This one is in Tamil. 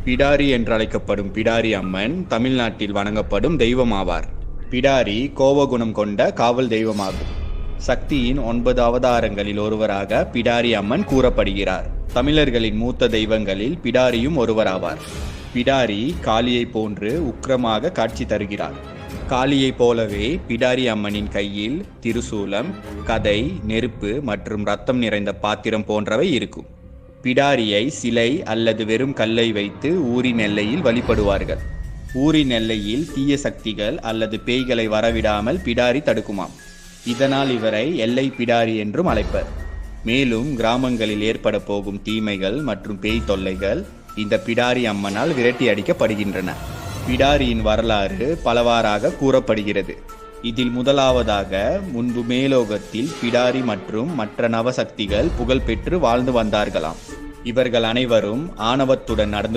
பிடாரி என்றழைக்கப்படும் பிடாரி அம்மன் தமிழ்நாட்டில் வணங்கப்படும் தெய்வமாவார். பிடாரி கோபகுணம் கொண்ட காவல் தெய்வமாகும். சக்தியின் 9 அவதாரங்களில் ஒருவராக பிடாரி அம்மன் கூறப்படுகிறார். தமிழர்களின் மூத்த தெய்வங்களில் பிடாரியும் ஒருவராவார். பிடாரி காளியை போன்று உக்கிரமாக காட்சி தருகிறார். காளியை போலவே பிடாரி அம்மனின் கையில் திரிசூலம், கதை, நெருப்பு மற்றும் ரத்தம் நிறைந்த பாத்திரம் போன்றவை இருக்கும். பிடாரியை சிலை அல்லது வெறும் கல்லை வைத்து ஊரின் எல்லையில் வழிபடுவார்கள். ஊரின் எல்லையில் தீய சக்திகள் அல்லது பேய்களை வரவிடாமல் பிடாரி தடுக்குமாம். இதனால் இவரை எல்லை பிடாரி என்றும் அழைப்பர். மேலும் கிராமங்களில் ஏற்பட போகும் தீமைகள் மற்றும் பேய் தொல்லைகள் இந்த பிடாரி அம்மனால் விரட்டி அடிக்கப்படுகின்றன. பிடாரியின் வரலாறு பலவாறாக கூறப்படுகிறது. இதில் முதலாவதாக, முன்பு மேலோகத்தில் பிடாரி மற்றும் மற்ற நவசக்திகள் புகழ் பெற்று வாழ்ந்து வந்தார்களாம். இவர்கள் அனைவரும் ஆணவத்துடன் நடந்து